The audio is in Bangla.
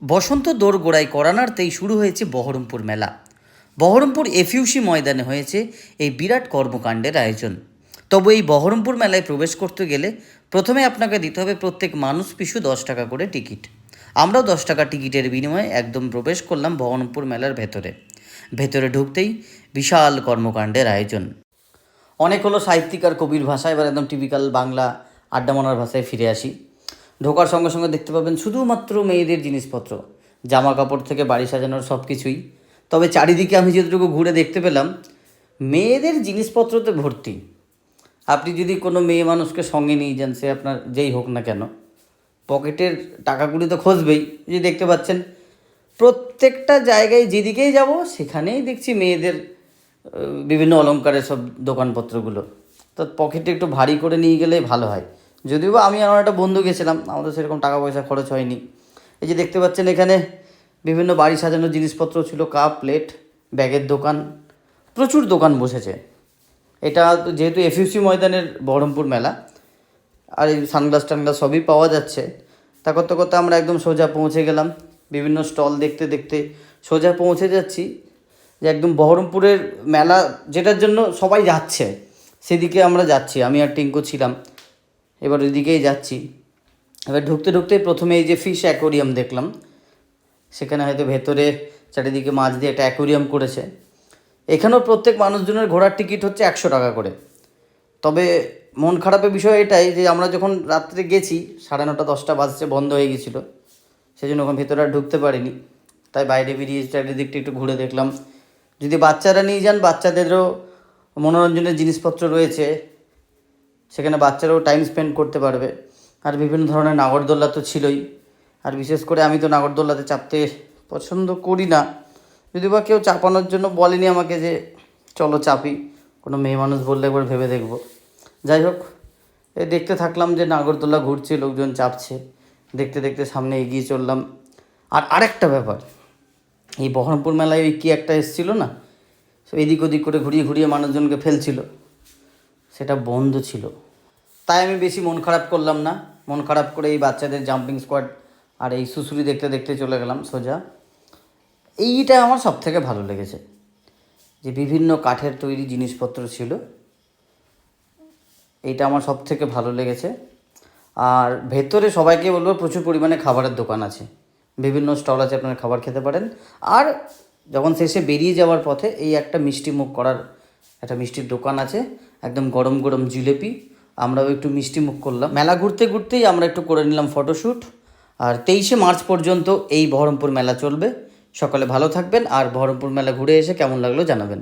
বসন্ত দোরগোড়ায় কড়া নাড়তেই শুরু হয়েছে বহরমপুর মেলা। বহরমপুর এফইউসি ময়দানে হয়েছে এই বিরাট কর্মকাণ্ডের আয়োজন। তবে এই বহরমপুর মেলায় প্রবেশ করতে গেলে প্রথমে আপনাকে দিতে হবে প্রত্যেক মানুষ পিছু 10 টাকা করে টিকিট। আমরাও 10 টাকা টিকিটের বিনিময়ে একদম প্রবেশ করলাম বহরমপুর মেলার ভেতরে। ভেতরে ঢুকতেই বিশাল কর্মকাণ্ডের আয়োজন। অনেক হলো সাহিত্যিক আর কবির ভাষা, এবার একদম টিপিক্যাল বাংলা আড্ডা মারার ভাষায় ফিরে আসি। ঢোকার সঙ্গে সঙ্গে দেখতে পাবেন শুধুমাত্র মেয়েদের জিনিসপত্র, জামা কাপড় থেকে বাড়ি সাজানোর সব কিছুই। তবে চারিদিকে আমি যেটুকু ঘুরে দেখতে পেলাম, মেয়েদের জিনিসপত্রতে ভর্তি। আপনি যদি কোনো মেয়ে মানুষকে সঙ্গে নিয়ে যান, সে আপনার যেই হোক না কেন, পকেটের টাকা কুড়ি তো খুঁজবেই। যে দেখতে পাচ্ছেন প্রত্যেকটা জায়গায় যেদিকেই যাব সেখানেই দেখছি মেয়েদের বিভিন্ন অলংকারের সব দোকানপত্রগুলো। তো পকেটে একটু ভারী করে নিয়ে গেলে ভালো হয়। যদিও বা আমি আমার একটা বন্ধু গেছিলাম, আমাদের সেরকম টাকা পয়সা খরচ হয়নি। এই যে দেখতে পাচ্ছেন এখানে বিভিন্ন বাড়ি সাজানোর জিনিসপত্র ছিল, কাপ প্লেট, ব্যাগের দোকান, প্রচুর দোকান বসেছে। এটা যেহেতু এফইউসি ময়দানের বহরমপুর মেলা, আর এই সানগ্লাস টানগ্লাস সবই পাওয়া যাচ্ছে। তা করতে করতে আমরা একদম সোজা পৌঁছে গেলাম। বিভিন্ন স্টল দেখতে দেখতে সোজা পৌঁছে যাচ্ছি যে একদম বহরমপুরের মেলা যেটার জন্য সবাই যাচ্ছে সেদিকে আমরা যাচ্ছি। আমি আর টিঙ্কু ছিলাম, এবার ওইদিকেই যাচ্ছি। এবার ঢুকতে ঢুকতে প্রথমে এই যে ফিশ অ্যাকোরিয়াম দেখলাম, সেখানে হয়তো ভেতরে চারিদিকে মাছ দিয়ে একটা অ্যাকোরিয়াম করেছে। এখানেও প্রত্যেক মানুষজনের ঘোরার টিকিট হচ্ছে 100 টাকা করে। তবে মন খারাপের বিষয় এটাই যে আমরা যখন রাত্রে গেছি 9:30 10টা বাজছে, বন্ধ হয়ে গেছিলো, সেই জন্য ওখানে ভেতরে আর ঢুকতে পারিনি। তাই বাইরে বেরিয়ে চারিদিকটা একটু ঘুরে দেখলাম। যদি বাচ্চারা নিয়ে যান, বাচ্চাদেরও মনোরঞ্জনের জিনিসপত্র রয়েছে, সেখানে বাচ্চারাও টাইম স্পেন্ড করতে পারবে। আর বিভিন্ন ধরনের নাগরদোল্লা তো ছিলই। আর বিশেষ করে আমি তো নাগরদোল্লাতে চাপতে পছন্দ করি না, যদি বা কেউ চাপানোর জন্য বলেনি আমাকে যে চলো চাপি, কোনো মেয়ে মানুষ বললে একবার ভেবে দেখব। যাই হোক, দেখতে থাকলাম যে নাগরদোল্লা ঘুরছে, লোকজন চাপছে, দেখতে দেখতে সামনে এগিয়ে চললাম। আর আরেকটা ব্যাপার, এই বহরমপুর মেলায় ওই কী একটা এসেছিলো না, এদিক ওদিক করে ঘুরিয়ে ঘুরিয়ে মানুষজনকে ফেলছিল, সেটা বন্ধ ছিল। তাই আমি বেশি মন খারাপ করলাম না। মন খারাপ করে এই বাচ্চাদের জাম্পিং স্কোয়াড আর এই সুসুরি দেখতে দেখতে চলে গেলাম সোজা। এইটা আমার সব থেকে ভালো লেগেছে, যে বিভিন্ন কাঠের তৈরি জিনিসপত্র ছিল, এইটা আমার সব থেকে ভালো লেগেছে। আর ভেতরে সবাইকে বলবো প্রচুর পরিমাণে খাবারের দোকান আছে, বিভিন্ন স্টল আছে, আপনারা খাবার খেতে পারেন। আর যখন শেষে বেরিয়ে যাওয়ার পথে এই একটা মিষ্টি মুখ করার একটা মিষ্টির দোকান আছে, একদম গরম গরম জিলেপি। আমরাও একটু মিষ্টি মুখ করলাম। মেলা ঘুরতে ঘুরতেই আমরা একটু করে নিলাম ফটোশ্যুট। আর 23শে মার্চ পর্যন্ত এই বহরমপুর মেলা চলবে। সকালে ভালো থাকবেন, আর বহরমপুর মেলা ঘুরে এসে কেমন লাগলো জানাবেন।